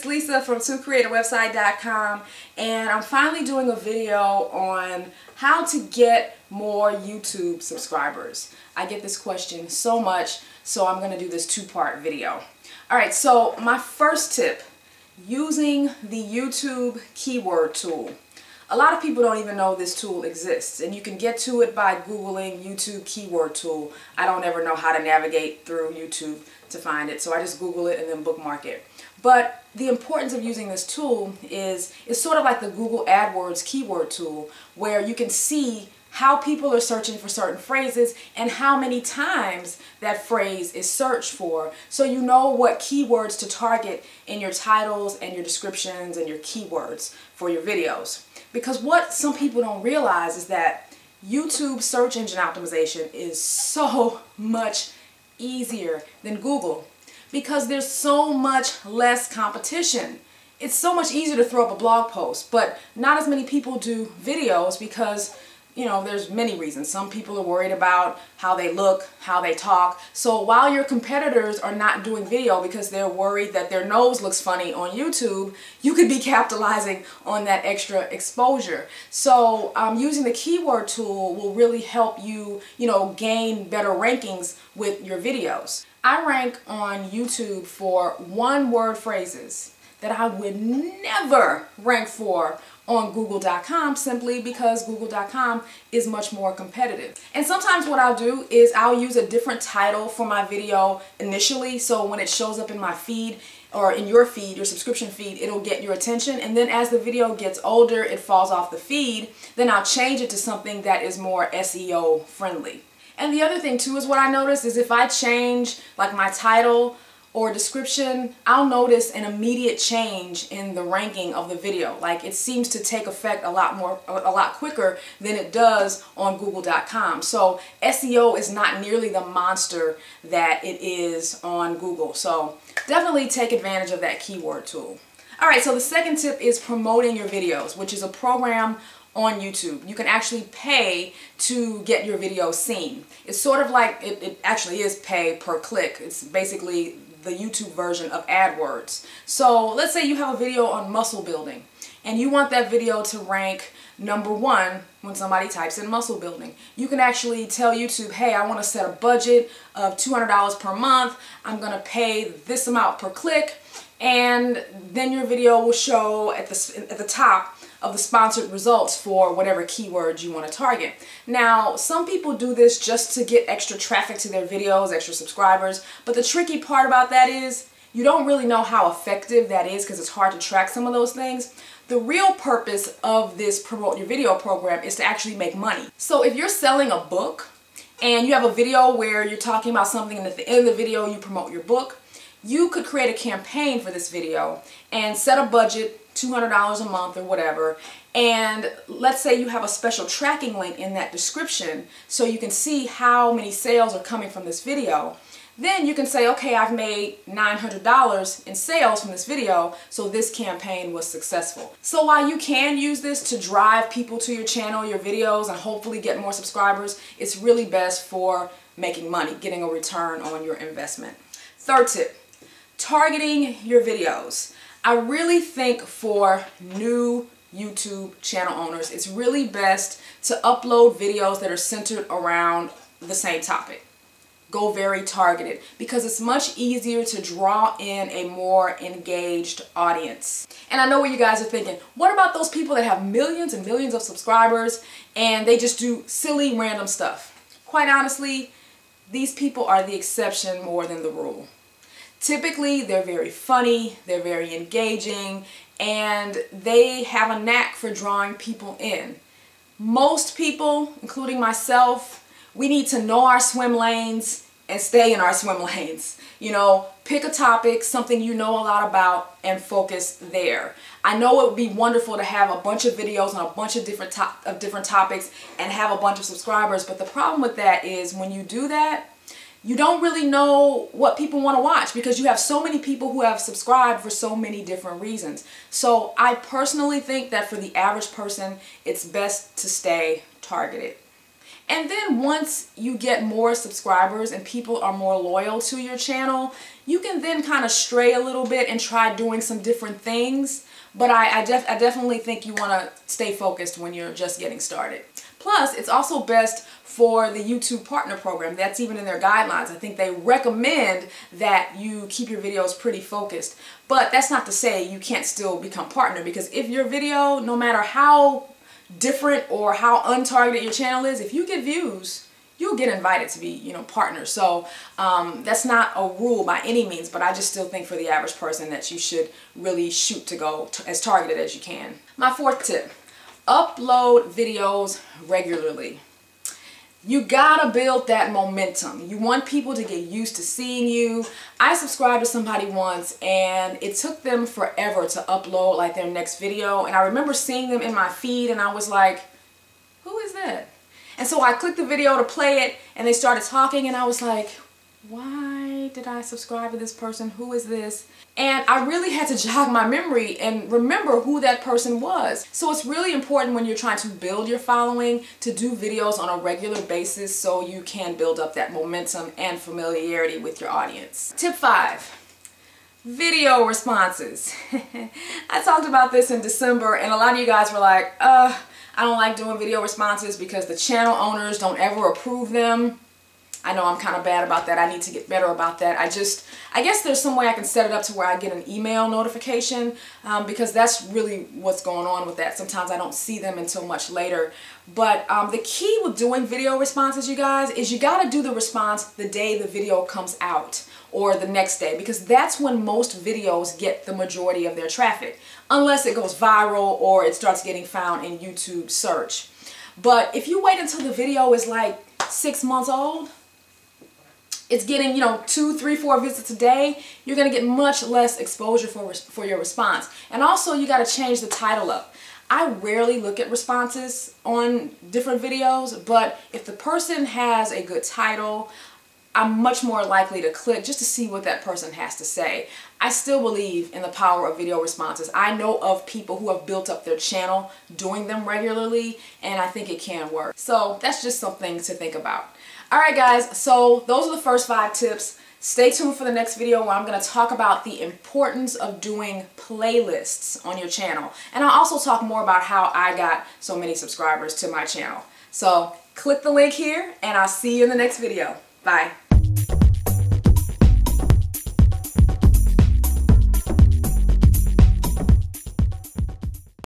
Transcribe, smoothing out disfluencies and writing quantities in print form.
it's Lisa from ToCreateAWebsite.com, and I'm finally doing a video on how to get more YouTube subscribers. I get this question so much, so I'm going to do this two-part video. Alright, so my first tip, using the YouTube keyword tool. A lot of people don't even know this tool exists, and you can get to it by Googling YouTube keyword tool. I don't ever know how to navigate through YouTube to find it, so I just Google it and then bookmark it. But the importance of using this tool is it's sort of like the Google AdWords keyword tool, where you can see how people are searching for certain phrases and how many times that phrase is searched for, so you know what keywords to target in your titles and your descriptions and your keywords for your videos. Because what some people don't realize is that YouTube search engine optimization is so much easier than Google, because there's so much less competition. It's so much easier to throw up a blog post, but not as many people do videos because, you know, there's many reasons. Some people are worried about how they look, how they talk. So while your competitors are not doing video because they're worried that their nose looks funny on YouTube, you could be capitalizing on that extra exposure. So using the keyword tool will really help you, gain better rankings with your videos. I rank on YouTube for one-word phrases that I would never rank for on Google.com, simply because Google.com is much more competitive. And sometimes what I'll do is I'll use a different title for my video initially, so when it shows up in my feed or in your feed, your subscription feed, it'll get your attention, and then as the video gets older, it falls off the feed, then I'll change it to something that is more SEO friendly. And the other thing too is what I notice is if I change like my title or description, I'll notice an immediate change in the ranking of the video. Like, it seems to take effect a lot quicker than it does on Google.com. So SEO is not nearly the monster that it is on Google. So definitely take advantage of that keyword tool. Alright, so the second tip is promoting your videos, which is a program on YouTube. You can actually pay to get your videos seen. It's sort of like, it actually is pay per click. It's basically the YouTube version of AdWords. So let's say you have a video on muscle building and you want that video to rank #1 when somebody types in muscle building. You can actually tell YouTube, hey, I want to set a budget of $200 per month. I'm going to pay this amount per click, and then your video will show at the top of the sponsored results for whatever keywords you want to target. Now, some people do this just to get extra traffic to their videos, extra subscribers, but the tricky part about that is you don't really know how effective that is because it's hard to track some of those things. The real purpose of this Promote Your Video program is to actually make money. So if you're selling a book and you have a video where you're talking about something and at the end of the video you promote your book, you could create a campaign for this video and set a budget, $200 a month or whatever, and let's say you have a special tracking link in that description so you can see how many sales are coming from this video. Then you can say, okay, I've made $900 in sales from this video, so this campaign was successful. So while you can use this to drive people to your channel, your videos, and hopefully get more subscribers, it's really best for making money, getting a return on your investment. Third tip, targeting your videos. I really think for new YouTube channel owners, it's really best to upload videos that are centered around the same topic. Go very targeted, because it's much easier to draw in a more engaged audience. And I know what you guys are thinking, what about those people that have millions and millions of subscribers and they just do silly random stuff? Quite honestly, these people are the exception more than the rule. Typically, they're very funny, they're very engaging, and they have a knack for drawing people in. Most people, including myself, we need to know our swim lanes and stay in our swim lanes. Pick a topic, something you know a lot about, and focus there. I know it would be wonderful to have a bunch of videos on a bunch of different topics and have a bunch of subscribers, but the problem with that is when you do that, you don't really know what people want to watch because you have so many people who have subscribed for so many different reasons. So I personally think that for the average person, it's best to stay targeted. And then once you get more subscribers and people are more loyal to your channel, you can then kind of stray a little bit and try doing some different things. But I definitely think you want to stay focused when you're just getting started. Plus, it's also best for the YouTube partner program. That's even in their guidelines. I think they recommend that you keep your videos pretty focused. But that's not to say you can't still become partner, because if your video, no matter how different or how untargeted your channel is, if you get views, you'll get invited to be, partners. So that's not a rule by any means, but I just still think for the average person that you should really shoot to go as targeted as you can. My fourth tip, upload videos regularly. You gotta build that momentum. You want people to get used to seeing you. I subscribed to somebody once and it took them forever to upload like their next video, and I remember seeing them in my feed and I was like, who is that? And so I clicked the video to play it and they started talking and I was like, why did I subscribe to this person? Who is this? And I really had to jog my memory and remember who that person was. So it's really important when you're trying to build your following to do videos on a regular basis so you can build up that momentum and familiarity with your audience. Tip 5. Video responses. I talked about this in December and a lot of you guys were like, I don't like doing video responses because the channel owners don't ever approve them. I know I'm kind of bad about that. I need to get better about that. I guess there's some way I can set it up to where I get an email notification because that's really what's going on with that. Sometimes I don't see them until much later. But the key with doing video responses, you guys, is you got to do the response the day the video comes out or the next day, because that's when most videos get the majority of their traffic, unless it goes viral or it starts getting found in YouTube search. But if you wait until the video is like 6 months old, it's getting, 2, 3, 4 visits a day, you're going to get much less exposure for your response. And also you got to change the title up. I rarely look at responses on different videos, but if the person has a good title, I'm much more likely to click just to see what that person has to say. I still believe in the power of video responses. I know of people who have built up their channel doing them regularly, and I think it can work. So that's just something to think about. Alright guys, so those are the first 5 tips. Stay tuned for the next video where I'm going to talk about the importance of doing playlists on your channel. And I'll also talk more about how I got so many subscribers to my channel. So click the link here and I'll see you in the next video. Bye.